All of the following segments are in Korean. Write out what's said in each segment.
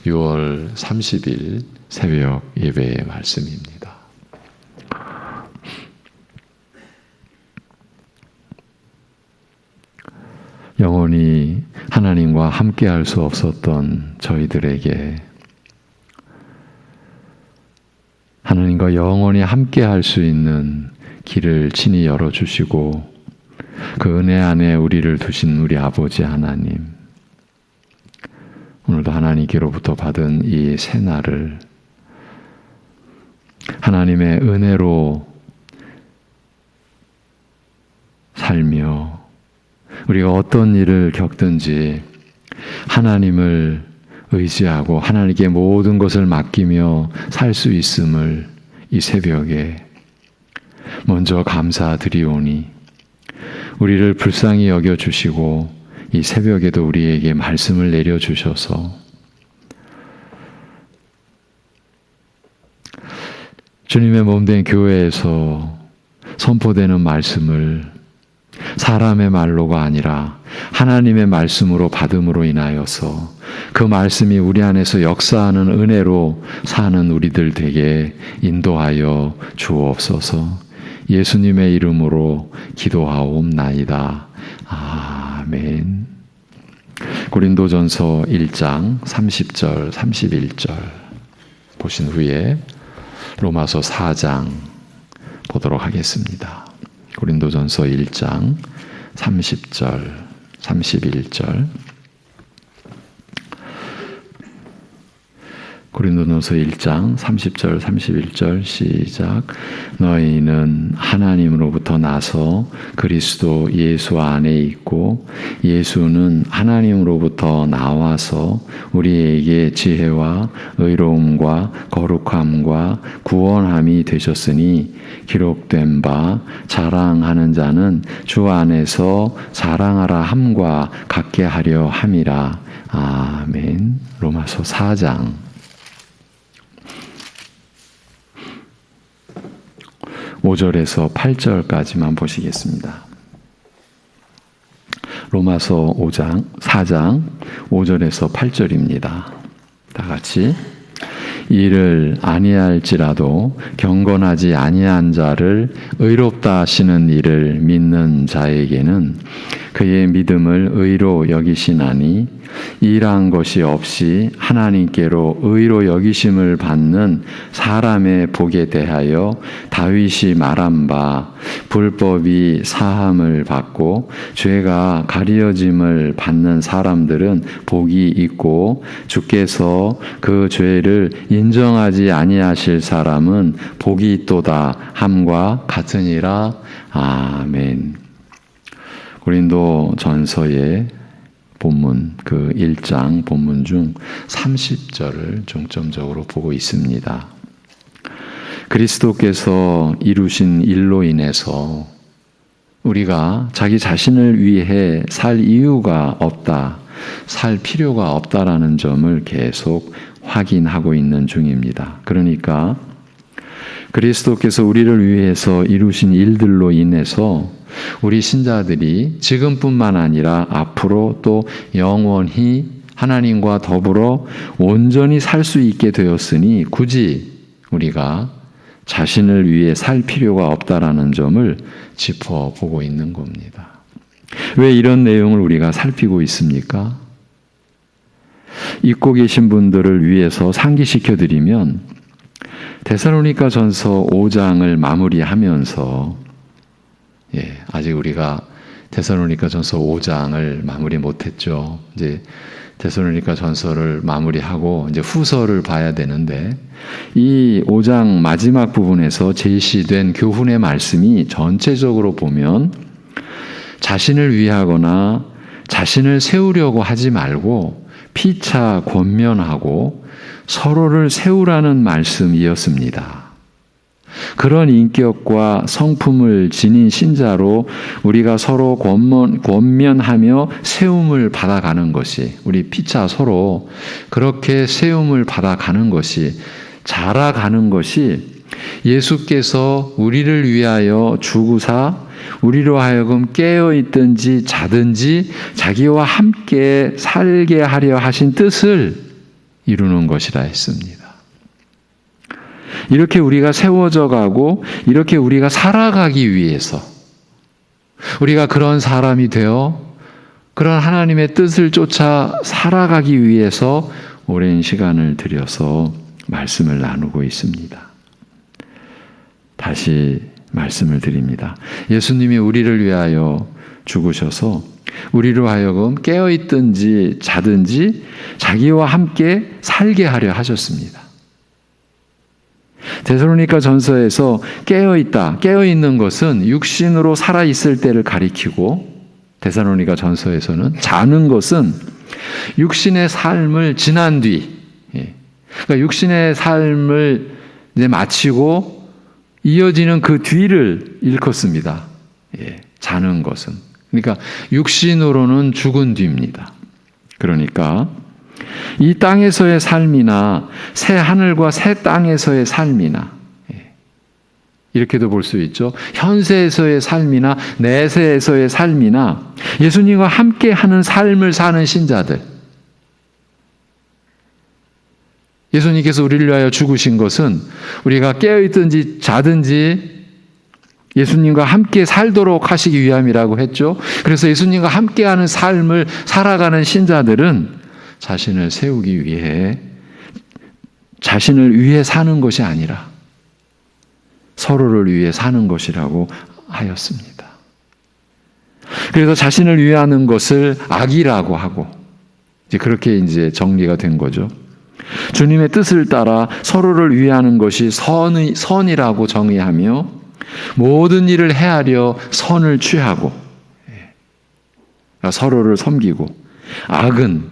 6월 30일 새벽 예배의 말씀입니다. 영원히 하나님과 함께할 수 없었던 저희들에게 하나님과 영원히 함께할 수 있는 길을 친히 열어주시고 그 은혜 안에 우리를 두신 우리 아버지 하나님, 오늘도 하나님께로부터 받은 이 새날을 하나님의 은혜로 살며 우리가 어떤 일을 겪든지 하나님을 의지하고 하나님께 모든 것을 맡기며 살 수 있음을 이 새벽에 먼저 감사드리오니 우리를 불쌍히 여겨주시고 이 새벽에도 우리에게 말씀을 내려주셔서 주님의 몸된 교회에서 선포되는 말씀을 사람의 말로가 아니라 하나님의 말씀으로 받음으로 인하여서 그 말씀이 우리 안에서 역사하는 은혜로 사는 우리들 되게 인도하여 주옵소서. 예수님의 이름으로 기도하옵나이다. 아멘. 고린도전서 1장 30절 31절 보신 후에 로마서 4장 보도록 하겠습니다. 고린도전서 1장 30절 31절 고린도전서 1장 30절 31절 시작. 너희는 하나님으로부터 나서 그리스도 예수 안에 있고 예수는 하나님으로부터 나와서 우리에게 지혜와 의로움과 거룩함과 구원함이 되셨으니 기록된 바 자랑하는 자는 주 안에서 자랑하라 함과 같게 하려 함이라. 아멘. 로마서 4장 5절에서 8절까지만 보시겠습니다. 로마서 4장 5절에서 8절입니다. 다 같이. 이를 아니할지라도 경건하지 아니한 자를 의롭다 하시는 이를 믿는 자에게는 그의 믿음을 의로 여기시나니 일한 것이 없이 하나님께로 의로 여기심을 받는 사람의 복에 대하여 다윗이 말한 바 불법이 사함을 받고 죄가 가리어짐을 받는 사람들은 복이 있고 주께서 그 죄를 인정하지 아니하실 사람은 복이 있도다 함과 같으니라. 아멘. 고린도 전서의 본문, 그 1장 본문 중 30절을 중점적으로 보고 있습니다. 그리스도께서 이루신 일로 인해서 우리가 자기 자신을 위해 살 이유가 없다, 살 필요가 없다라는 점을 계속 확인하고 있는 중입니다. 그러니까 그리스도께서 우리를 위해서 이루신 일들로 인해서 우리 신자들이 지금뿐만 아니라 앞으로 또 영원히 하나님과 더불어 온전히 살 수 있게 되었으니 굳이 우리가 자신을 위해 살 필요가 없다라는 점을 짚어보고 있는 겁니다. 왜 이런 내용을 우리가 살피고 있습니까? 잊고 계신 분들을 위해서 상기시켜드리면 데살로니가 전서 5장을 마무리하면서 아직 우리가 데살로니가 전서 5장을 마무리 못했죠. 이제 데살로니가 전서를 마무리하고 이제 후서를 봐야 되는데 이 5장 마지막 부분에서 제시된 교훈의 말씀이 전체적으로 보면 자신을 위하거나 자신을 세우려고 하지 말고 피차 권면하고 서로를 세우라는 말씀이었습니다. 그런 인격과 성품을 지닌 신자로 우리가 서로 권면하며 세움을 받아가는 것이, 우리 피차 서로 그렇게 세움을 받아가는 것이, 자라가는 것이 예수께서 우리를 위하여 죽으사 우리로 하여금 깨어있든지 자든지 자기와 함께 살게 하려 하신 뜻을 이루는 것이라 했습니다. 이렇게 우리가 세워져 가고 이렇게 우리가 살아가기 위해서 우리가 그런 사람이 되어 그런 하나님의 뜻을 쫓아 살아가기 위해서 오랜 시간을 들여서 말씀을 나누고 있습니다. 다시 말씀을 드립니다. 예수님이 우리를 위하여 죽으셔서 우리로 하여금 깨어있든지 자든지 자기와 함께 살게 하려 하셨습니다. 데살로니가 전서에서 깨어있다, 깨어있는 것은 육신으로 살아있을 때를 가리키고 데살로니가 전서에서는 자는 것은 육신의 삶을 지난 뒤, 그러니까 육신의 삶을 이제 마치고 이어지는 그 뒤를 일컫습니다. 자는 것은. 그러니까 육신으로는 죽은 뒤입니다. 그러니까 이 땅에서의 삶이나 새 하늘과 새 땅에서의 삶이나 이렇게도 볼 수 있죠. 현세에서의 삶이나 내세에서의 삶이나 예수님과 함께 하는 삶을 사는 신자들. 예수님께서 우리를 위하여 죽으신 것은 우리가 깨어있든지 자든지 예수님과 함께 살도록 하시기 위함이라고 했죠. 그래서 예수님과 함께하는 삶을 살아가는 신자들은 자신을 세우기 위해 자신을 위해 사는 것이 아니라 서로를 위해 사는 것이라고 하였습니다. 그래서 자신을 위하는 것을 악이라고 하고 이제 그렇게 이제 정리가 된 거죠. 주님의 뜻을 따라 서로를 위하는 것이 선이라고 정의하며 모든 일을 헤아려 선을 취하고 서로를 섬기고 악은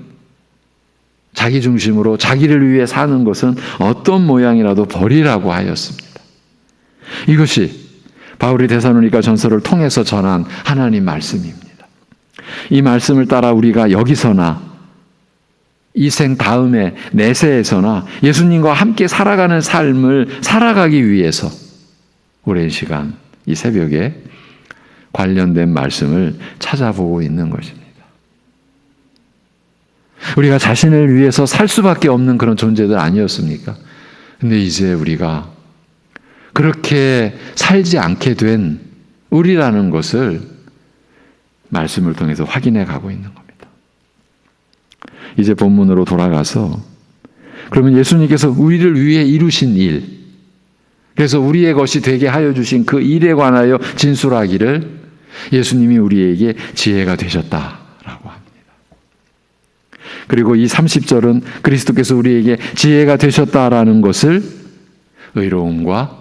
자기 중심으로 자기를 위해 사는 것은 어떤 모양이라도 버리라고 하였습니다. 이것이 바울이 데살로니가 전서를 통해서 전한 하나님 말씀입니다. 이 말씀을 따라 우리가 여기서나 이 생 다음에 내세에서나 예수님과 함께 살아가는 삶을 살아가기 위해서 오랜 시간 이 새벽에 관련된 말씀을 찾아보고 있는 것입니다. 우리가 자신을 위해서 살 수밖에 없는 그런 존재들 아니었습니까? 근데 이제 우리가 그렇게 살지 않게 된 우리라는 것을 말씀을 통해서 확인해 가고 있는 겁니다. 이제 본문으로 돌아가서 그러면 예수님께서 우리를 위해 이루신 일, 그래서 우리의 것이 되게 하여 주신 그 일에 관하여 진술하기를 예수님이 우리에게 지혜가 되셨다라고 합니다. 그리고 이 30절은 그리스도께서 우리에게 지혜가 되셨다라는 것을 의로움과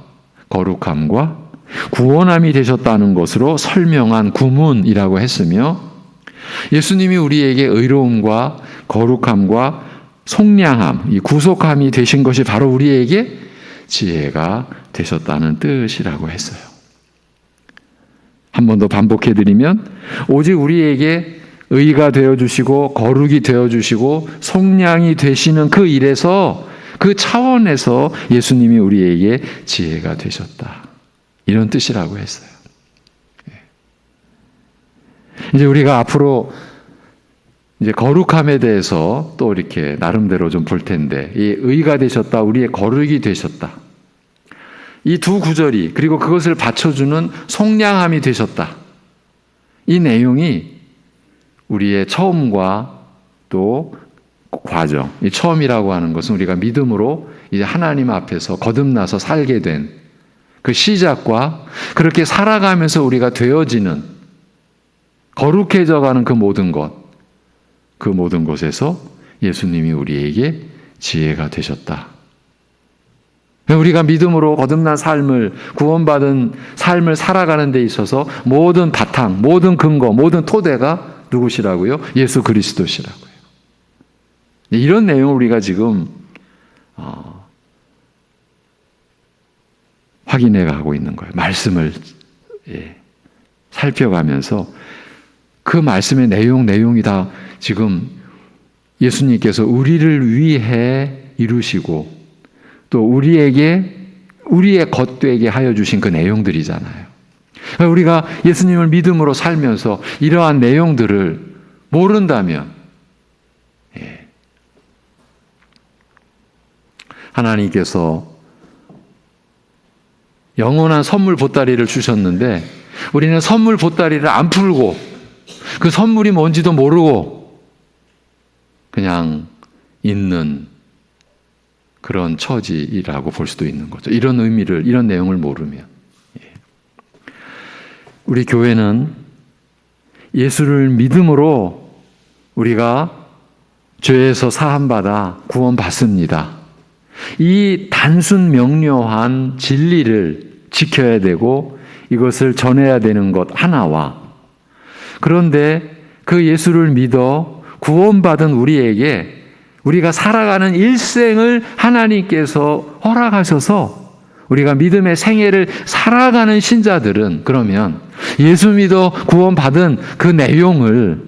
거룩함과 구원함이 되셨다는 것으로 설명한 구문이라고 했으며 예수님이 우리에게 의로움과 거룩함과 속량함, 이 구속함이 되신 것이 바로 우리에게 지혜가 되셨다는 뜻이라고 했어요. 한 번 더 반복해드리면 오직 우리에게 의가 되어주시고 거룩이 되어주시고 속량이 되시는 그 일에서 그 차원에서 예수님이 우리에게 지혜가 되셨다. 이런 뜻이라고 했어요. 이제 우리가 앞으로 이제 거룩함에 대해서 또 이렇게 나름대로 좀 볼 텐데, 이 의가 되셨다, 우리의 거룩이 되셨다. 이 두 구절이, 그리고 그것을 받쳐주는 속량함이 되셨다. 이 내용이 우리의 처음과 또 과정, 이 처음이라고 하는 것은 우리가 믿음으로 이제 하나님 앞에서 거듭나서 살게 된 그 시작과 그렇게 살아가면서 우리가 되어지는 거룩해져가는 그 모든 것, 그 모든 것에서 예수님이 우리에게 지혜가 되셨다. 우리가 믿음으로 거듭난 삶을, 구원받은 삶을 살아가는 데 있어서 모든 바탕, 모든 근거, 모든 토대가 누구시라고요? 예수 그리스도시라고요. 이런 내용을 우리가 지금 확인해 가고 있는 거예요. 말씀을 살펴가면서 그 말씀의 내용이 다 지금 예수님께서 우리를 위해 이루시고 또 우리에게 우리의 겉되게 하여 주신 그 내용들이잖아요. 우리가 예수님을 믿음으로 살면서 이러한 내용들을 모른다면 하나님께서 영원한 선물 보따리를 주셨는데 우리는 선물 보따리를 안 풀고 그 선물이 뭔지도 모르고 그냥 있는 그런 처지라고 볼 수도 있는 거죠. 이런 의미를, 이런 내용을 모르면. 우리 교회는 예수를 믿음으로 우리가 죄에서 사함받아 구원받습니다. 이 단순 명료한 진리를 지켜야 되고 이것을 전해야 되는 것 하나와, 그런데 그 예수를 믿어 구원받은 우리에게 우리가 살아가는 일생을 하나님께서 허락하셔서 우리가 믿음의 생애를 살아가는 신자들은 그러면 예수 믿어 구원받은 그 내용을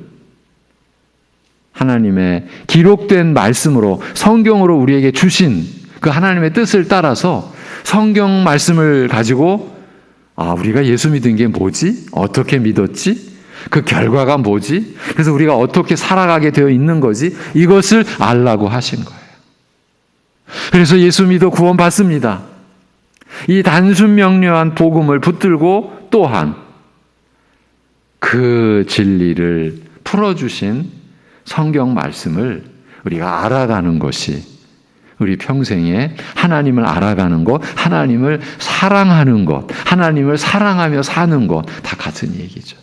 하나님의 기록된 말씀으로, 성경으로 우리에게 주신 그 하나님의 뜻을 따라서 성경 말씀을 가지고 우리가 예수 믿은 게 뭐지? 어떻게 믿었지? 그 결과가 뭐지? 그래서 우리가 어떻게 살아가게 되어 있는 거지? 이것을 알라고 하신 거예요. 그래서 예수 믿어 구원받습니다. 이 단순 명료한 복음을 붙들고 또한 그 진리를 풀어주신 성경 말씀을 우리가 알아가는 것이 우리 평생에 하나님을 알아가는 것, 하나님을 사랑하는 것, 하나님을 사랑하며 사는 것 다 같은 얘기죠.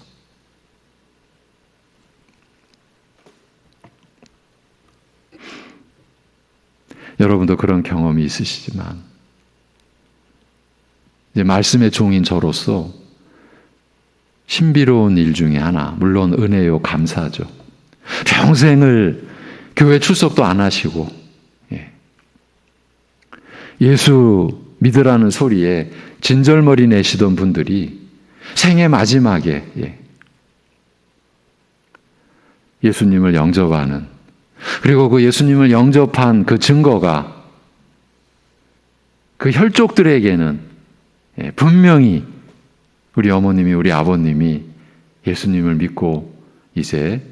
여러분도 그런 경험이 있으시지만 이제 말씀의 종인 저로서 신비로운 일 중에 하나, 물론 은혜요, 감사죠. 평생을 교회 출석도 안 하시고 예수 믿으라는 소리에 진절머리 내시던 분들이 생애 마지막에 예수님을 영접하는, 그리고 그 예수님을 영접한 그 증거가 그 혈족들에게는 분명히 우리 어머님이, 우리 아버님이 예수님을 믿고 이제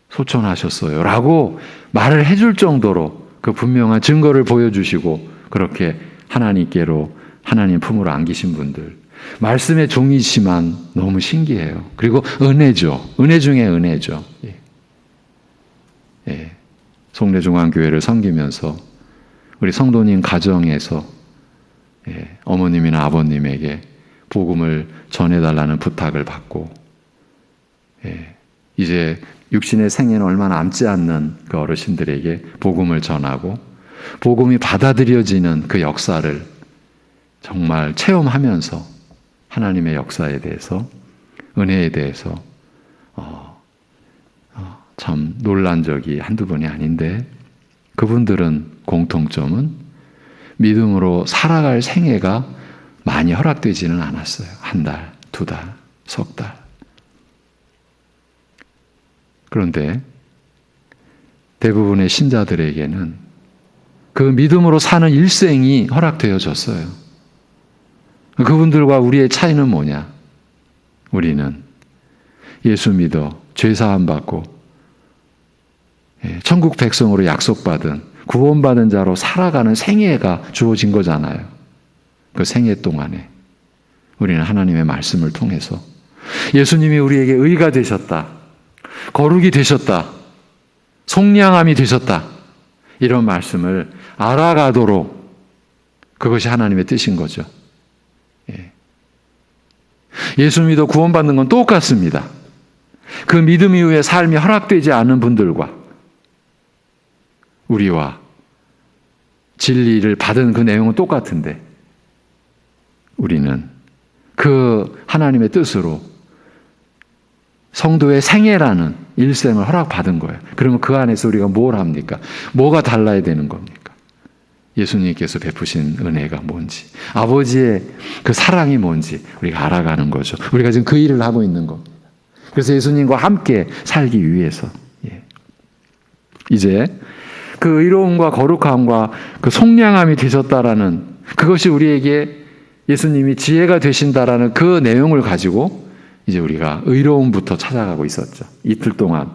소천하셨어요 라고 말을 해줄 정도로 그 분명한 증거를 보여주시고 그렇게 하나님께로, 하나님 품으로 안기신 분들, 말씀의 종이지만 너무 신기해요. 그리고 은혜죠. 은혜 중에 은혜죠. 송내중앙교회를 섬기면서 우리 성도님 가정에서 어머님이나 아버님에게 복음을 전해달라는 부탁을 받고 이제 육신의 생애는 얼마 남지 않는 그 어르신들에게 복음을 전하고 복음이 받아들여지는 그 역사를 정말 체험하면서 하나님의 역사에 대해서, 은혜에 대해서 참 놀란 적이 한두 번이 아닌데, 그분들은 공통점은 믿음으로 살아갈 생애가 많이 허락되지는 않았어요. 한 달, 두 달, 석 달. 그런데 대부분의 신자들에게는 그 믿음으로 사는 일생이 허락되어졌어요. 그분들과 우리의 차이는 뭐냐? 우리는 예수 믿어 죄사함 받고 천국 백성으로 약속받은 구원받은 자로 살아가는 생애가 주어진 거잖아요. 그 생애 동안에 우리는 하나님의 말씀을 통해서 예수님이 우리에게 의가 되셨다, 거룩이 되셨다, 속량함이 되셨다, 이런 말씀을 알아가도록, 그것이 하나님의 뜻인 거죠. 예수 믿어 구원받는 건 똑같습니다. 그 믿음 이후에 삶이 허락되지 않은 분들과 우리와 진리를 받은 그 내용은 똑같은데 우리는 그 하나님의 뜻으로 성도의 생애라는 일생을 허락받은 거예요. 그러면 그 안에서 우리가 뭘 합니까? 뭐가 달라야 되는 겁니까? 예수님께서 베푸신 은혜가 뭔지, 아버지의 그 사랑이 뭔지 우리가 알아가는 거죠. 우리가 지금 그 일을 하고 있는 겁니다. 그래서 예수님과 함께 살기 위해서 이제 그 의로움과 거룩함과 그 속량함이 되셨다라는, 그것이 우리에게 예수님이 지혜가 되신다라는 그 내용을 가지고 이제 우리가 의로움부터 찾아가고 있었죠. 이틀 동안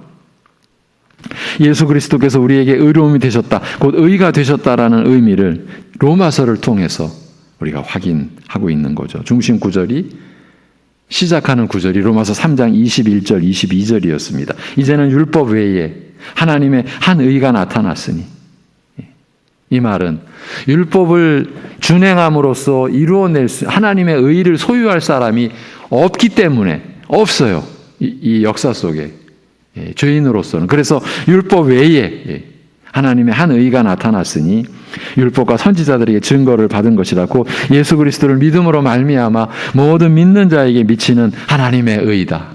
예수 그리스도께서 우리에게 의로움이 되셨다, 곧 의가 되셨다라는 의미를 로마서를 통해서 우리가 확인하고 있는 거죠. 중심 구절이 시작하는 구절이 로마서 3장 21절, 22절이었습니다. 이제는 율법 외에 하나님의 한 의가 나타났으니, 이 말은 율법을 준행함으로써 이루어낼 수, 하나님의 의를 소유할 사람이 없기 때문에, 없어요. 이 역사 속에 죄인으로서는. 그래서 율법 외에 하나님의 한 의가 나타났으니 율법과 선지자들에게 증거를 받은 것이라고, 예수 그리스도를 믿음으로 말미암아 모든 믿는 자에게 미치는 하나님의 의다.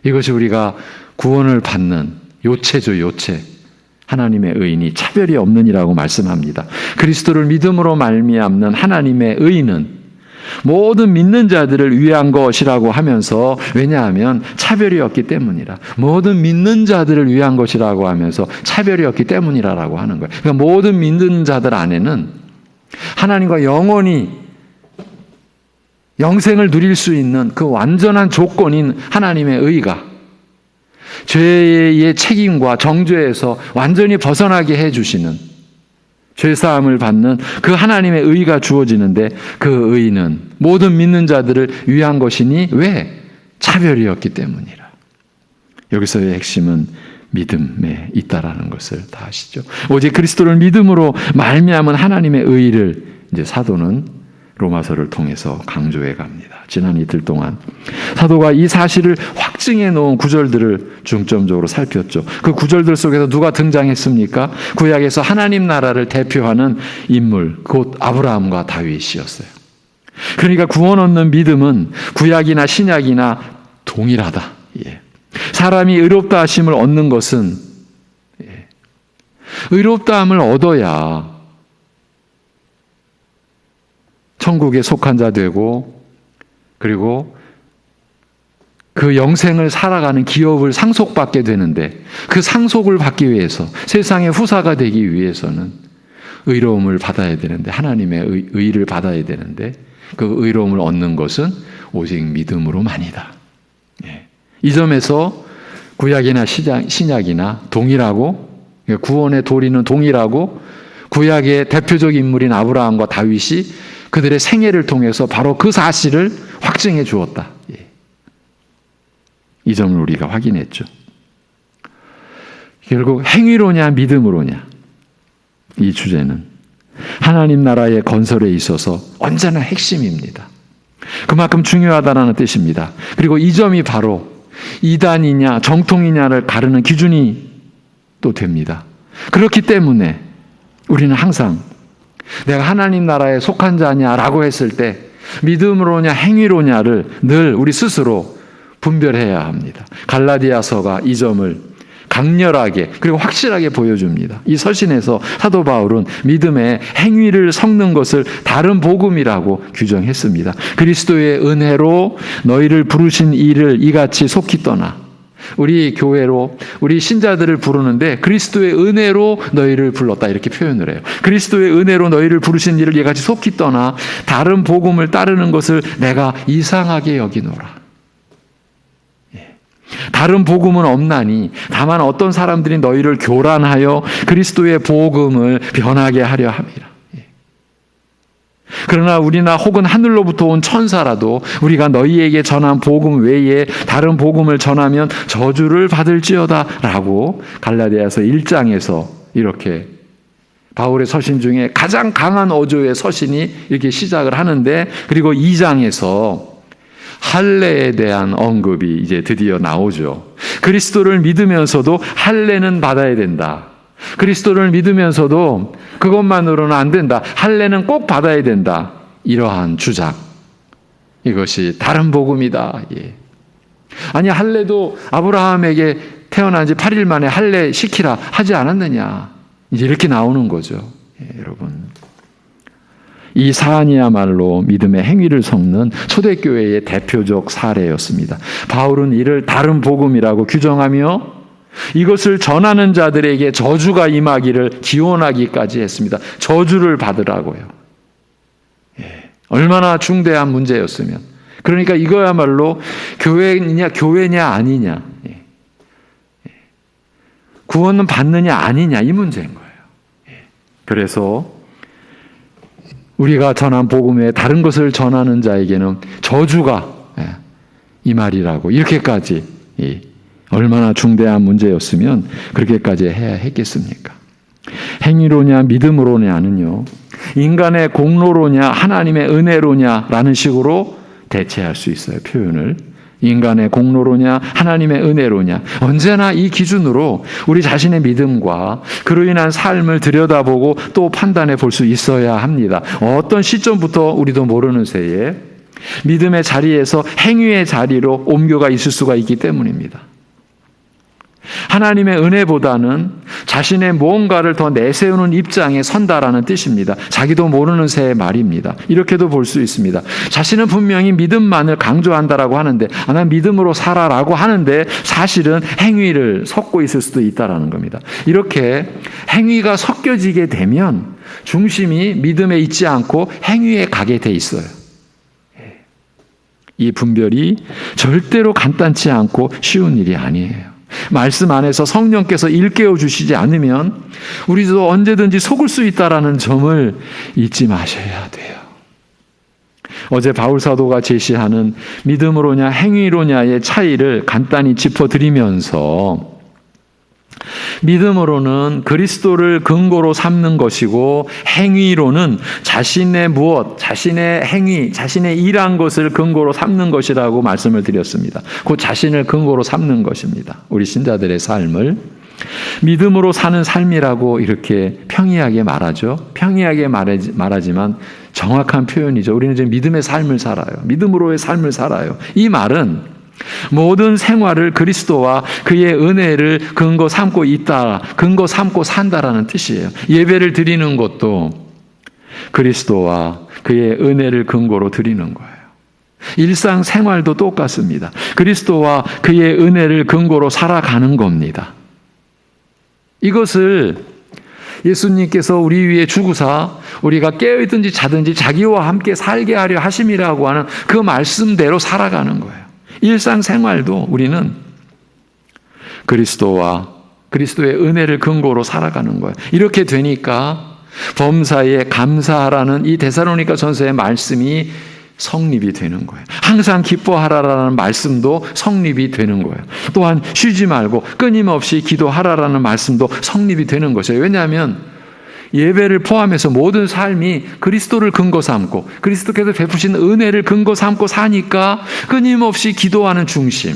이것이 우리가 구원을 받는 요체죠, 요체. 하나님의 의인이 차별이 없느니라고 말씀합니다. 그리스도를 믿음으로 말미암는 하나님의 의는 모든 믿는 자들을 위한 것이라고 하면서, 왜냐하면 차별이 없기 때문이라. 모든 믿는 자들을 위한 것이라고 하면서 차별이 없기 때문이라고 하는 거예요. 그러니까 모든 믿는 자들 안에는 하나님과 영원히 영생을 누릴 수 있는 그 완전한 조건인 하나님의 의가, 죄의 책임과 정죄에서 완전히 벗어나게 해주시는, 죄사함을 받는 그 하나님의 의가 주어지는데, 그 의는 모든 믿는 자들을 위한 것이니, 왜? 차별이 없기 때문이라. 여기서의 핵심은 믿음에 있다라는 것을 다 아시죠? 오직 그리스도를 믿음으로 말미암은 하나님의 의를 이제 사도는 로마서를 통해서 강조해 갑니다. 지난 이틀 동안 사도가 이 사실을 확증해 놓은 구절들을 중점적으로 살폈죠. 그 구절들 속에서 누가 등장했습니까? 구약에서 하나님 나라를 대표하는 인물, 곧 아브라함과 다윗이었어요. 그러니까 구원 얻는 믿음은 구약이나 신약이나 동일하다. 사람이 의롭다 하심을 얻는 것은, 의롭다함을 얻어야 천국에 속한 자 되고, 그리고 그 영생을 살아가는 기업을 상속받게 되는데, 그 상속을 받기 위해서, 세상의 후사가 되기 위해서는 의로움을 받아야 되는데, 하나님의 의를 받아야 되는데, 그 의로움을 얻는 것은 오직 믿음으로만이다. 이 점에서 구약이나 신약이나 동일하고, 구원의 도리는 동일하고, 구약의 대표적 인물인 아브라함과 다윗이 그들의 생애를 통해서 바로 그 사실을 확증해 주었다. 이 점을 우리가 확인했죠. 결국 행위로냐 믿음으로냐, 이 주제는 하나님 나라의 건설에 있어서 언제나 핵심입니다. 그만큼 중요하다는 뜻입니다. 그리고 이 점이 바로 이단이냐 정통이냐를 가르는 기준이 또 됩니다. 그렇기 때문에 우리는 항상 내가 하나님 나라에 속한 자냐라고 했을 때 믿음으로냐 행위로냐를 늘 우리 스스로 분별해야 합니다. 갈라디아서가 이 점을 강렬하게 그리고 확실하게 보여줍니다. 이 서신에서 사도 바울은 믿음의 행위를 섞는 것을 다른 복음이라고 규정했습니다. 그리스도의 은혜로 너희를 부르신 이를 이같이 속히 떠나, 우리 교회로 우리 신자들을 부르는데 그리스도의 은혜로 너희를 불렀다, 이렇게 표현을 해요. 그리스도의 은혜로 너희를 부르신 이를 이같이 속히 떠나 다른 복음을 따르는 것을 내가 이상하게 여기노라. 다른 복음은 없나니 다만 어떤 사람들이 너희를 교란하여 그리스도의 복음을 변하게 하려 함이라. 그러나 우리나 혹은 하늘로부터 온 천사라도 우리가 너희에게 전한 복음 외에 다른 복음을 전하면 저주를 받을지어다 라고 갈라디아서 1장에서 이렇게 바울의 서신 중에 가장 강한 어조의 서신이 이렇게 시작을 하는데, 그리고 2장에서 할례에 대한 언급이 이제 드디어 나오죠. 그리스도를 믿으면서도 할례는 받아야 된다. 그리스도를 믿으면서도 그것만으로는 안 된다. 할례는 꼭 받아야 된다. 이러한 주장. 이것이 다른 복음이다. 아니, 할례도 아브라함에게 태어난 지 8일 만에 할례 시키라 하지 않았느냐. 이제 이렇게 나오는 거죠. 여러분. 이 사안이야말로 믿음의 행위를 섞는 초대교회의 대표적 사례였습니다. 바울은 이를 다른 복음이라고 규정하며 이것을 전하는 자들에게 저주가 임하기를 기원하기까지 했습니다. 저주를 받으라고요. 얼마나 중대한 문제였으면. 그러니까 이거야말로 교회냐 아니냐. 구원은 받느냐 아니냐 이 문제인 거예요. 그래서 우리가 전한 복음에 다른 것을 전하는 자에게는 저주가 이 말이라고 이렇게까지 얼마나 중대한 문제였으면 그렇게까지 해야 했겠습니까? 행위로냐 믿음으로냐는요, 인간의 공로로냐 하나님의 은혜로냐라는 식으로 대체할 수 있어요. 표현을 인간의 공로로냐 하나님의 은혜로냐, 언제나 이 기준으로 우리 자신의 믿음과 그로 인한 삶을 들여다보고 또 판단해 볼 수 있어야 합니다. 어떤 시점부터 우리도 모르는 새에 믿음의 자리에서 행위의 자리로 옮겨가 있을 수가 있기 때문입니다. 하나님의 은혜보다는 자신의 무언가를 더 내세우는 입장에 선다라는 뜻입니다. 자기도 모르는 새의 말입니다. 이렇게도 볼 수 있습니다. 자신은 분명히 믿음만을 강조한다라고 하는데, 난 믿음으로 살아라고 하는데 사실은 행위를 섞고 있을 수도 있다라는 겁니다. 이렇게 행위가 섞여지게 되면 중심이 믿음에 있지 않고 행위에 가게 돼 있어요. 이 분별이 절대로 간단치 않고 쉬운 일이 아니에요. 말씀 안에서 성령께서 일깨워 주시지 않으면 우리도 언제든지 속을 수 있다는 점을 잊지 마셔야 돼요. 어제 바울 사도가 제시하는 믿음으로냐 행위로냐의 차이를 간단히 짚어드리면서, 믿음으로는 그리스도를 근거로 삼는 것이고, 행위로는 자신의 무엇, 자신의 행위, 자신의 일한 것을 근거로 삼는 것이라고 말씀을 드렸습니다. 그 자신을 근거로 삼는 것입니다. 우리 신자들의 삶을 믿음으로 사는 삶이라고 이렇게 평이하게 말하죠. 평이하게 말하지만 정확한 표현이죠. 우리는 지금 믿음의 삶을 살아요. 믿음으로의 삶을 살아요. 이 말은 모든 생활을 그리스도와 그의 은혜를 근거 삼고 있다, 근거 삼고 산다라는 뜻이에요. 예배를 드리는 것도 그리스도와 그의 은혜를 근거로 드리는 거예요. 일상생활도 똑같습니다. 그리스도와 그의 은혜를 근거로 살아가는 겁니다. 이것을 예수님께서 우리 위에 주구사 우리가 깨어있든지 자든지 자기와 함께 살게 하려 하심이라고 하는 그 말씀대로 살아가는 거예요. 일상생활도 우리는 그리스도와 그리스도의 은혜를 근거로 살아가는 거예요. 이렇게 되니까 범사에 감사하라는 이 데살로니가 전서의 말씀이 성립이 되는 거예요. 항상 기뻐하라라는 말씀도 성립이 되는 거예요. 또한 쉬지 말고 끊임없이 기도하라라는 말씀도 성립이 되는 것이에요. 왜냐하면 예배를 포함해서 모든 삶이 그리스도를 근거 삼고 그리스도께서 베푸신 은혜를 근거 삼고 사니까 끊임없이 기도하는 중심,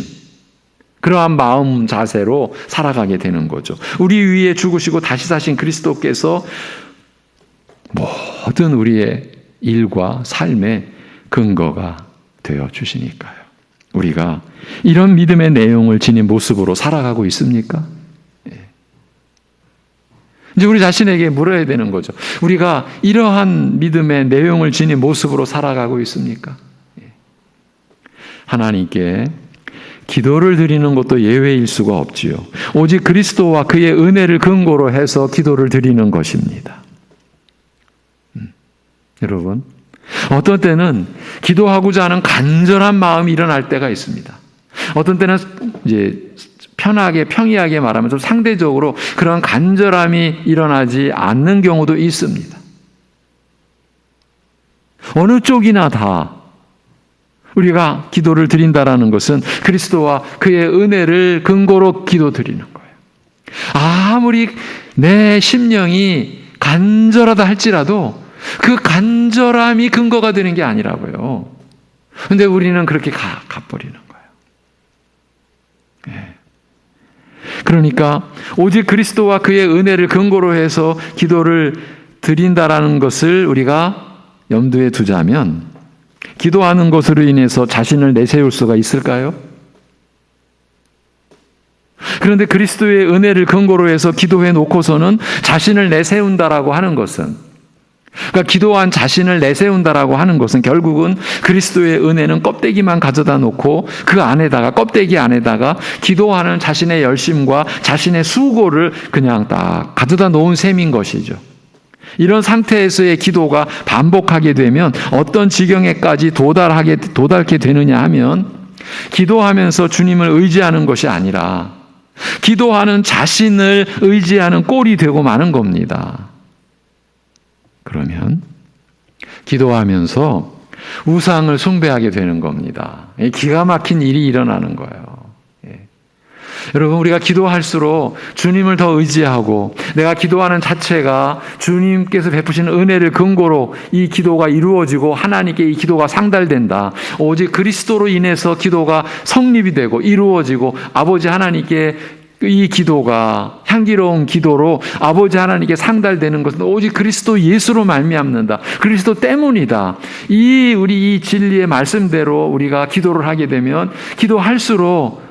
그러한 마음 자세로 살아가게 되는 거죠. 우리 위에 죽으시고 다시 사신 그리스도께서 모든 우리의 일과 삶의 근거가 되어 주시니까요. 우리가 이런 믿음의 내용을 지닌 모습으로 살아가고 있습니까? 이제 우리 자신에게 물어야 되는 거죠. 우리가 이러한 믿음의 내용을 지닌 모습으로 살아가고 있습니까? 하나님께 기도를 드리는 것도 예외일 수가 없지요. 오직 그리스도와 그의 은혜를 근거로 해서 기도를 드리는 것입니다. 여러분, 어떤 때는 기도하고자 하는 간절한 마음이 일어날 때가 있습니다. 어떤 때는 이제 편하게 평이하게 말하면 좀 상대적으로 그런 간절함이 일어나지 않는 경우도 있습니다. 어느 쪽이나 다 우리가 기도를 드린다라는 것은 그리스도와 그의 은혜를 근거로 기도 드리는 거예요. 아무리 내 심령이 간절하다 할지라도 그 간절함이 근거가 되는 게 아니라고요. 근데 우리는 그렇게 가버리는 거예요. 네. 그러니까 오직 그리스도와 그의 은혜를 근거로 해서 기도를 드린다라는 것을 우리가 염두에 두자면, 기도하는 것으로 인해서 자신을 내세울 수가 있을까요? 그런데 그리스도의 은혜를 근거로 해서 기도해 놓고서는 자신을 내세운다라고 하는 것은, 그러니까 기도한 자신을 내세운다라고 하는 것은 결국은 그리스도의 은혜는 껍데기만 가져다 놓고 그 안에다가, 껍데기 안에다가 기도하는 자신의 열심과 자신의 수고를 그냥 딱 가져다 놓은 셈인 것이죠. 이런 상태에서의 기도가 반복하게 되면 어떤 지경에까지 도달게 되느냐 하면, 기도하면서 주님을 의지하는 것이 아니라 기도하는 자신을 의지하는 꼴이 되고 마는 겁니다. 그러면 기도하면서 우상을 숭배하게 되는 겁니다. 기가 막힌 일이 일어나는 거예요. 여러분, 우리가 기도할수록 주님을 더 의지하고 내가 기도하는 자체가 주님께서 베푸시는 은혜를 근거로 이 기도가 이루어지고 하나님께 이 기도가 상달된다. 오직 그리스도로 인해서 기도가 성립이 되고 이루어지고 아버지 하나님께 이 기도가 향기로운 기도로 아버지 하나님께 상달되는 것은 오직 그리스도 예수로 말미암는다. 그리스도 때문이다. 우리 이 진리의 말씀대로 우리가 기도를 하게 되면 기도할수록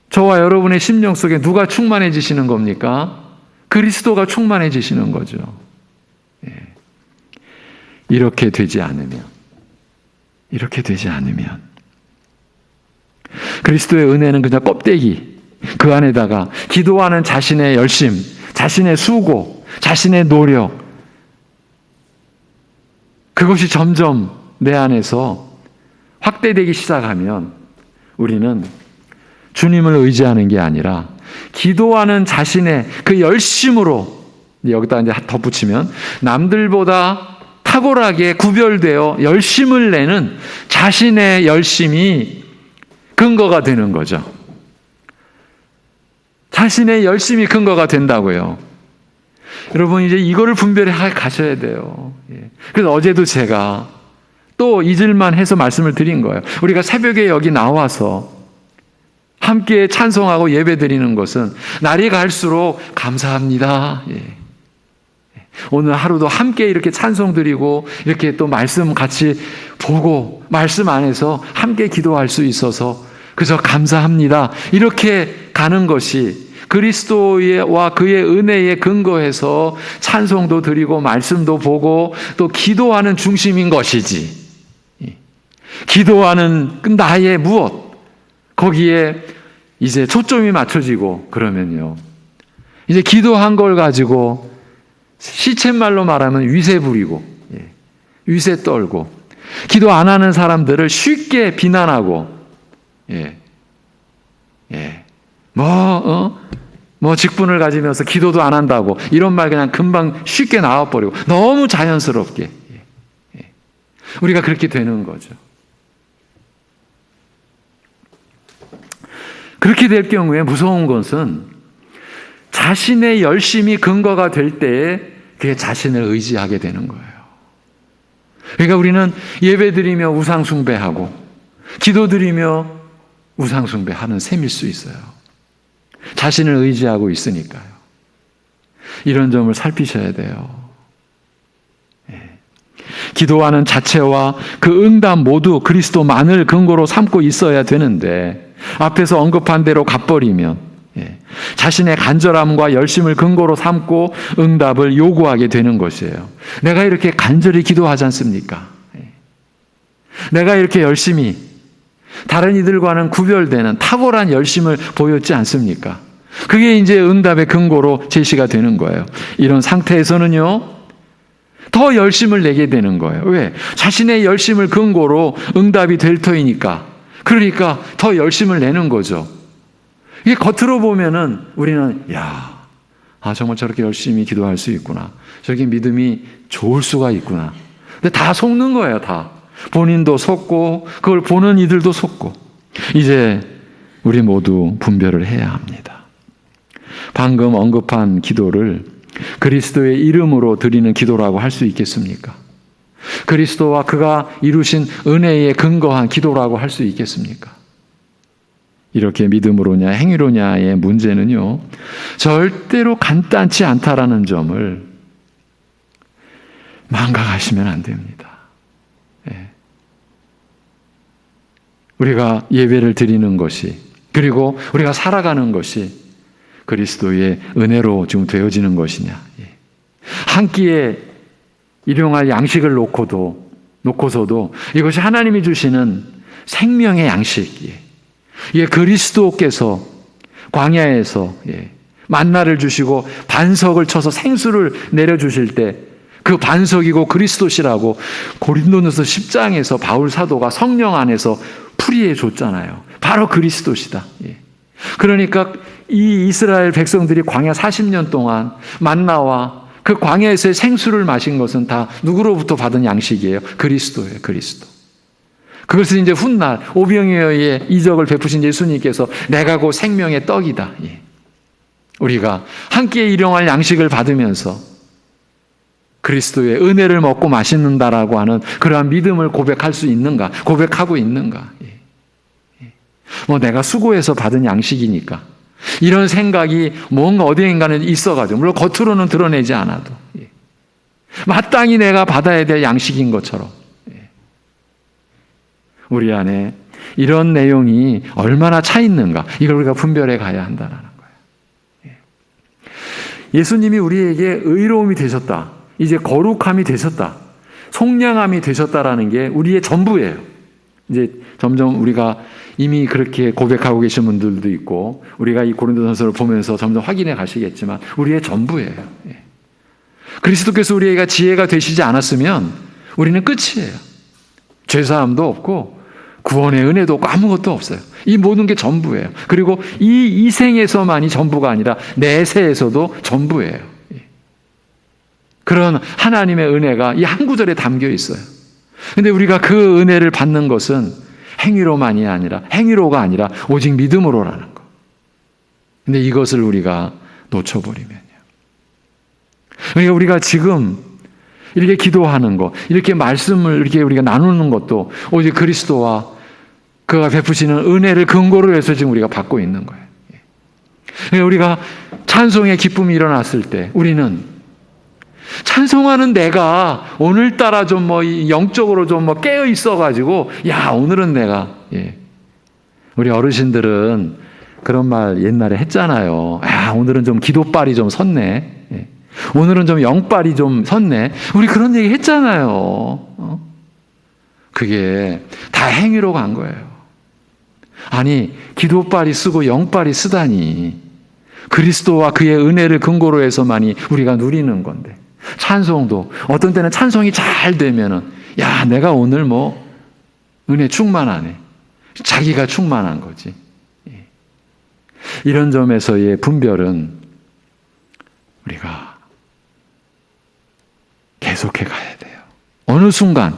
저와 여러분의 심령 속에 누가 충만해지시는 겁니까? 그리스도가 충만해지시는 거죠. 이렇게 되지 않으면 그리스도의 은혜는 그냥 껍데기, 그 안에다가 기도하는 자신의 열심, 자신의 수고, 자신의 노력, 그것이 점점 내 안에서 확대되기 시작하면 우리는 주님을 의지하는 게 아니라 기도하는 자신의 그 열심으로, 여기다 이제 덧붙이면 남들보다 탁월하게 구별되어 열심을 내는 자신의 열심이 근거가 되는 거죠. 자신의 열심이 근거가 된다고요. 여러분, 이제 이거를 분별해 가셔야 돼요. 그래서 어제도 제가 또 잊을만 해서 말씀을 드린 거예요. 우리가 새벽에 여기 나와서 함께 찬송하고 예배 드리는 것은 날이 갈수록 감사합니다. 오늘 하루도 함께 이렇게 찬송 드리고 이렇게 또 말씀 같이 보고 말씀 안에서 함께 기도할 수 있어서 그저 감사합니다. 이렇게 가는 것이 그리스도와 그의 은혜에 근거해서 찬송도 드리고 말씀도 보고 또 기도하는 중심인 것이지. 기도하는 나의 무엇, 거기에 이제 초점이 맞춰지고 그러면요, 이제 기도한 걸 가지고 시쳇말로 말하면 위세 부리고 위세 떨고 기도 안 하는 사람들을 쉽게 비난하고 뭐 직분을 가지면서 기도도 안 한다고 이런 말 그냥 금방 쉽게 나와버리고 너무 자연스럽게 우리가 그렇게 되는 거죠. 그렇게 될 경우에 무서운 것은 자신의 열심이 근거가 될 때에 그게 자신을 의지하게 되는 거예요. 그러니까 우리는 예배드리며 우상숭배하고 기도드리며 우상숭배하는 셈일 수 있어요. 자신을 의지하고 있으니까요. 이런 점을 살피셔야 돼요. 기도하는 자체와 그 응답 모두 그리스도만을 근거로 삼고 있어야 되는데 앞에서 언급한 대로 가버리면 자신의 간절함과 열심을 근거로 삼고 응답을 요구하게 되는 것이에요. 내가 이렇게 간절히 기도하지 않습니까? 내가 이렇게 열심히 다른 이들과는 구별되는 탁월한 열심을 보였지 않습니까? 그게 이제 응답의 근거로 제시가 되는 거예요. 이런 상태에서는요, 더 열심을 내게 되는 거예요. 왜? 자신의 열심을 근거로 응답이 될 터이니까. 그러니까 더 열심을 내는 거죠. 이게 겉으로 보면은 우리는 정말 저렇게 열심히 기도할 수 있구나. 저렇게 믿음이 좋을 수가 있구나. 근데 다 속는 거예요, 다. 본인도 속고 그걸 보는 이들도 속고. 이제 우리 모두 분별을 해야 합니다. 방금 언급한 기도를 그리스도의 이름으로 드리는 기도라고 할 수 있겠습니까? 그리스도와 그가 이루신 은혜에 근거한 기도라고 할 수 있겠습니까? 이렇게 믿음으로냐 행위로냐의 문제는요, 절대로 간단치 않다라는 점을 망각하시면 안 됩니다. 우리가 예배를 드리는 것이, 그리고 우리가 살아가는 것이 그리스도의 은혜로 지금 되어지는 것이냐. 한 끼에 일용할 양식을 놓고서도 이것이 하나님이 주시는 생명의 양식. 이게 그리스도께서 광야에서 만나를 주시고 반석을 쳐서 생수를 내려주실 때 그 반석이고 그리스도시라고 고린도전서 10장에서 바울 사도가 성령 안에서 풀이해 줬잖아요. 바로 그리스도시다. 그러니까 이 이스라엘 백성들이 광야 40년 동안 만나와 그 광야에서의 생수를 마신 것은 다 누구로부터 받은 양식이에요? 그리스도예요. 그리스도. 그것을 이제 훗날 오병이어의 이적을 베푸신 예수님께서 내가 곧 생명의 떡이다. 우리가 함께 일용할 양식을 받으면서 그리스도의 은혜를 먹고 마시는다라고 하는 그러한 믿음을 고백할 수 있는가? 고백하고 있는가? 내가 수고해서 받은 양식이니까 이런 생각이 뭔가 어디인가는 있어가지고 물론 겉으로는 드러내지 않아도 마땅히 내가 받아야 될 양식인 것처럼 우리 안에 이런 내용이 얼마나 차 있는가 이걸 우리가 분별해 가야 한다는 거예요. 예수님이 우리에게 의로움이 되셨다. 이제 거룩함이 되셨다. 속량함이 되셨다라는 게 우리의 전부예요. 이제 점점 우리가 이미 그렇게 고백하고 계신 분들도 있고 우리가 이 고린도전서를 보면서 점점 확인해 가시겠지만 우리의 전부예요. 그리스도께서 우리가 지혜가 되시지 않았으면 우리는 끝이에요. 죄사함도 없고 구원의 은혜도 없고 아무것도 없어요. 이 모든 게 전부예요. 그리고 이 생에서만이 전부가 아니라 내세에서도 전부예요. 그런 하나님의 은혜가 이 한 구절에 담겨 있어요. 근데 우리가 그 은혜를 받는 것은 행위로가 아니라 오직 믿음으로라는 거. 근데 이것을 우리가 놓쳐버리면요. 그러니까 우리가 지금 이렇게 기도하는 거, 이렇게 말씀을 이렇게 우리가 나누는 것도 오직 그리스도와 그가 베푸시는 은혜를 근거로 해서 지금 우리가 받고 있는 거예요. 그러니까 우리가 찬송의 기쁨이 일어났을 때 우리는 찬송하는 내가 오늘따라 좀 영적으로 좀 깨어 있어가지고, 오늘은 내가, 우리 어르신들은 그런 말 옛날에 했잖아요. 오늘은 좀 기도발이 좀 섰네. 오늘은 좀 영발이 좀 섰네. 우리 그런 얘기 했잖아요. 그게 다 행위로 간 거예요. 아니, 기도발이 쓰고 영발이 쓰다니. 그리스도와 그의 은혜를 근거로 해서만이 우리가 누리는 건데. 찬송도 어떤 때는 찬송이 잘 되면은 내가 오늘 은혜 충만하네. 자기가 충만한 거지. 이런 점에서의 분별은 우리가 계속해 가야 돼요. 어느 순간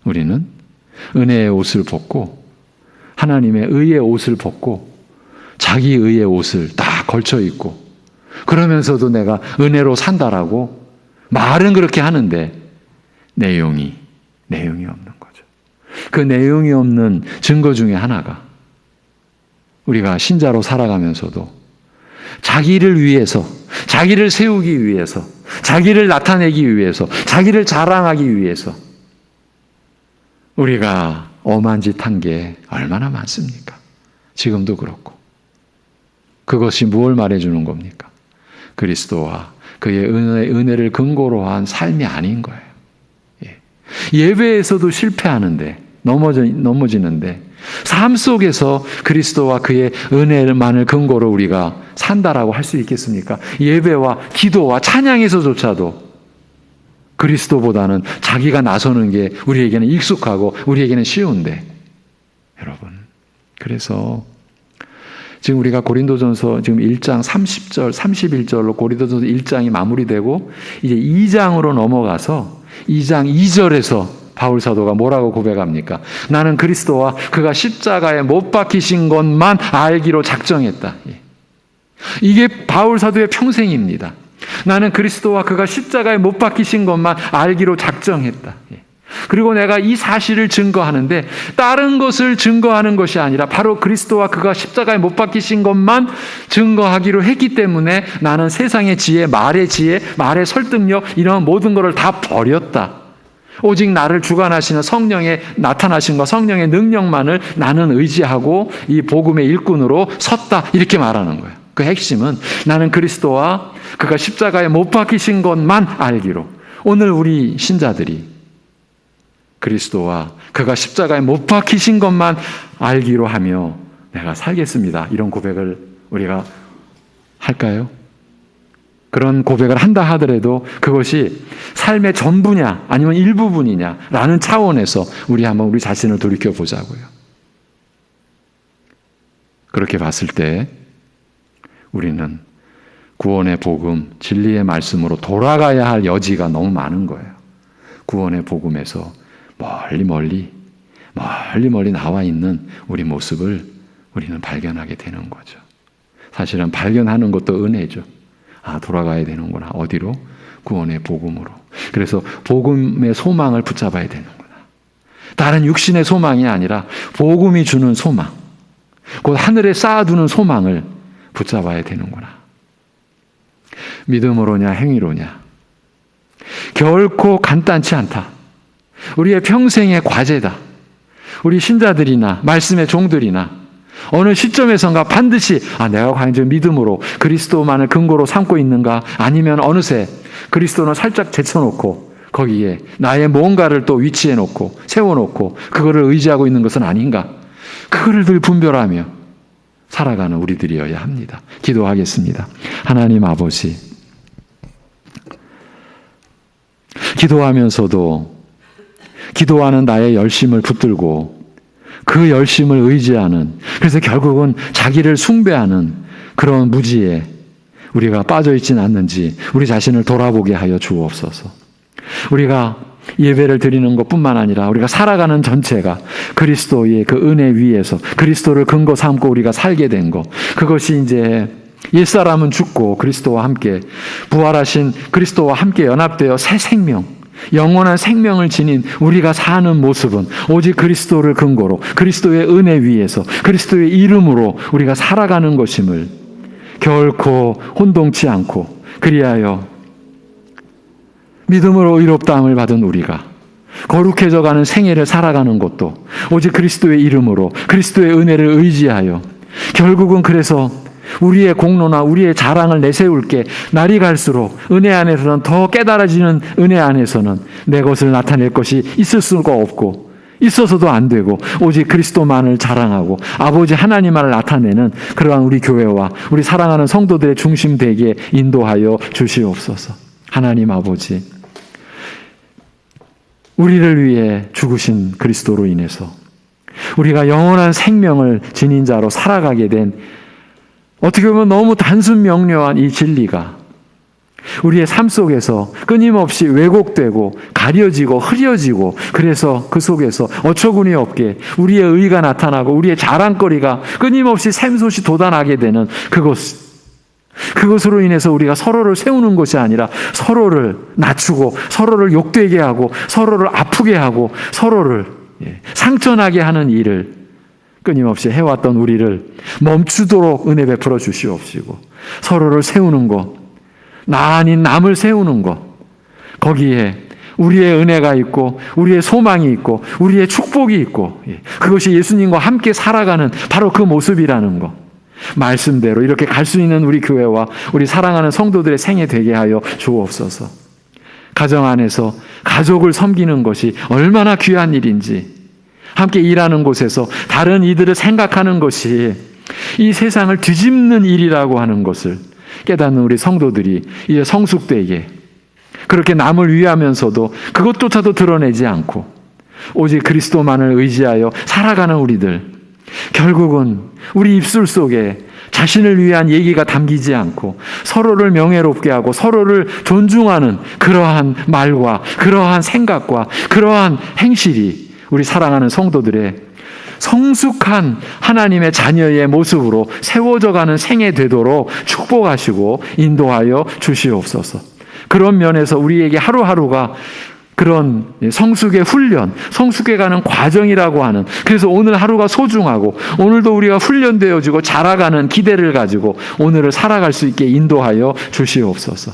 우리는 은혜의 옷을 벗고 하나님의 의의 옷을 벗고 자기 의의 옷을 다 걸쳐 입고 그러면서도 내가 은혜로 산다라고 말은 그렇게 하는데 내용이 없는 거죠. 그 내용이 없는 증거 중에 하나가 우리가 신자로 살아가면서도 자기를 위해서, 자기를 세우기 위해서, 자기를 나타내기 위해서, 자기를 자랑하기 위해서 우리가 엄한 짓 한 게 얼마나 많습니까? 지금도 그렇고. 그것이 무엇을 말해주는 겁니까? 그리스도와 그의 은혜를 근거로 한 삶이 아닌 거예요. 예배에서도 실패하는데, 넘어지는데, 삶 속에서 그리스도와 그의 은혜만을 근거로 우리가 산다라고 할 수 있겠습니까? 예배와 기도와 찬양에서조차도 그리스도보다는 자기가 나서는 게 우리에게는 익숙하고 우리에게는 쉬운데, 여러분, 그래서 지금 우리가 고린도전서 지금 1장 30절, 31절로 고린도전서 1장이 마무리되고 이제 2장으로 넘어가서 2장 2절에서 바울 사도가 뭐라고 고백합니까? 나는 그리스도와 그가 십자가에 못 박히신 것만 알기로 작정했다. 이게 바울 사도의 평생입니다. 나는 그리스도와 그가 십자가에 못 박히신 것만 알기로 작정했다. 그리고 내가 이 사실을 증거하는데 다른 것을 증거하는 것이 아니라 바로 그리스도와 그가 십자가에 못 박히신 것만 증거하기로 했기 때문에 나는 세상의 지혜, 말의 설득력 이런 모든 것을 다 버렸다. 오직 나를 주관하시는 성령의 나타나심과 성령의 능력만을 나는 의지하고 이 복음의 일꾼으로 섰다. 이렇게 말하는 거예요. 그 핵심은 나는 그리스도와 그가 십자가에 못 박히신 것만 알기로. 오늘 우리 신자들이 그리스도와 그가 십자가에 못 박히신 것만 알기로 하며 내가 살겠습니다. 이런 고백을 우리가 할까요? 그런 고백을 한다 하더라도 그것이 삶의 전부냐 아니면 일부분이냐라는 차원에서 우리 한번 우리 자신을 돌이켜 보자고요. 그렇게 봤을 때 우리는 구원의 복음, 진리의 말씀으로 돌아가야 할 여지가 너무 많은 거예요. 구원의 복음에서 멀리 나와 있는 우리 모습을 우리는 발견하게 되는 거죠. 사실은 발견하는 것도 은혜죠. 돌아가야 되는구나. 어디로? 구원의 복음으로. 그래서 복음의 소망을 붙잡아야 되는구나. 다른 육신의 소망이 아니라 복음이 주는 소망, 곧 하늘에 쌓아두는 소망을 붙잡아야 되는구나. 믿음으로냐 행위로냐. 결코 간단치 않다. 우리의 평생의 과제다. 우리 신자들이나 말씀의 종들이나 어느 시점에선가 반드시 내가 과연 저 믿음으로 그리스도만을 근거로 삼고 있는가, 아니면 어느새 그리스도는 살짝 제쳐놓고 거기에 나의 뭔가를 또 위치해놓고 세워놓고 그거를 의지하고 있는 것은 아닌가, 그거를 늘 분별하며 살아가는 우리들이어야 합니다. 기도하겠습니다. 하나님 아버지, 기도하면서도 기도하는 나의 열심을 붙들고 그 열심을 의지하는, 그래서 결국은 자기를 숭배하는 그런 무지에 우리가 빠져있진 않는지 우리 자신을 돌아보게 하여 주옵소서. 우리가 예배를 드리는 것뿐만 아니라 우리가 살아가는 전체가 그리스도의 그 은혜 위에서 그리스도를 근거 삼고 우리가 살게 된 것, 그것이 이제 옛사람은 죽고 그리스도와 함께 부활하신 그리스도와 함께 연합되어 새 생명, 영원한 생명을 지닌 우리가 사는 모습은 오직 그리스도를 근거로 그리스도의 은혜 위에서 그리스도의 이름으로 우리가 살아가는 것임을 결코 혼동치 않고, 그리하여 믿음으로 의롭다함을 받은 우리가 거룩해져가는 생애를 살아가는 것도 오직 그리스도의 이름으로 그리스도의 은혜를 의지하여, 결국은 그래서 우리의 공로나 우리의 자랑을 내세울 게 날이 갈수록 은혜 안에서는 더 깨달아지는 은혜 안에서는 내 것을 나타낼 것이 있을 수가 없고 있어서도 안 되고 오직 그리스도만을 자랑하고 아버지 하나님만을 나타내는 그러한 우리 교회와 우리 사랑하는 성도들의 중심 되게 인도하여 주시옵소서. 하나님 아버지, 우리를 위해 죽으신 그리스도로 인해서 우리가 영원한 생명을 지닌 자로 살아가게 된, 어떻게 보면 너무 단순 명료한 이 진리가 우리의 삶 속에서 끊임없이 왜곡되고 가려지고 흐려지고, 그래서 그 속에서 어처구니 없게 우리의 의가 나타나고 우리의 자랑거리가 끊임없이 샘솟이 돋아나게 되는 그것으로 인해서 우리가 서로를 세우는 것이 아니라 서로를 낮추고 서로를 욕되게 하고 서로를 아프게 하고 서로를 상처나게 하는 일을 끊임없이 해왔던 우리를 멈추도록 은혜 베풀어 주시옵시고, 서로를 세우는 것, 나 아닌 남을 세우는 것, 거기에 우리의 은혜가 있고 우리의 소망이 있고 우리의 축복이 있고, 그것이 예수님과 함께 살아가는 바로 그 모습이라는 것, 말씀대로 이렇게 갈 수 있는 우리 교회와 우리 사랑하는 성도들의 생애 되게 하여 주옵소서. 가정 안에서 가족을 섬기는 것이 얼마나 귀한 일인지, 함께 일하는 곳에서 다른 이들을 생각하는 것이 이 세상을 뒤집는 일이라고 하는 것을 깨닫는 우리 성도들이 이제 성숙되게, 그렇게 남을 위하면서도 그것조차도 드러내지 않고 오직 그리스도만을 의지하여 살아가는 우리들, 결국은 우리 입술 속에 자신을 위한 얘기가 담기지 않고 서로를 명예롭게 하고 서로를 존중하는 그러한 말과 그러한 생각과 그러한 행실이 우리 사랑하는 성도들의 성숙한 하나님의 자녀의 모습으로 세워져가는 생애 되도록 축복하시고 인도하여 주시옵소서. 그런 면에서 우리에게 하루하루가 그런 성숙의 훈련, 성숙해가는 과정이라고 하는, 그래서 오늘 하루가 소중하고 오늘도 우리가 훈련되어지고 자라가는 기대를 가지고 오늘을 살아갈 수 있게 인도하여 주시옵소서.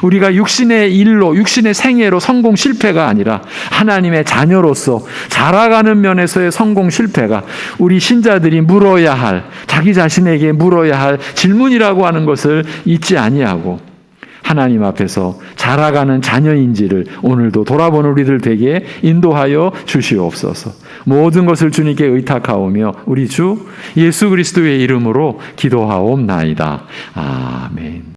우리가 육신의 일로, 육신의 생애로 성공 실패가 아니라 하나님의 자녀로서 자라가는 면에서의 성공 실패가 우리 신자들이 물어야 할, 자기 자신에게 물어야 할 질문이라고 하는 것을 잊지 아니하고 하나님 앞에서 자라가는 자녀인지를 오늘도 돌아보는 우리들 되게 인도하여 주시옵소서. 모든 것을 주님께 의탁하오며 우리 주 예수 그리스도의 이름으로 기도하옵나이다. 아멘.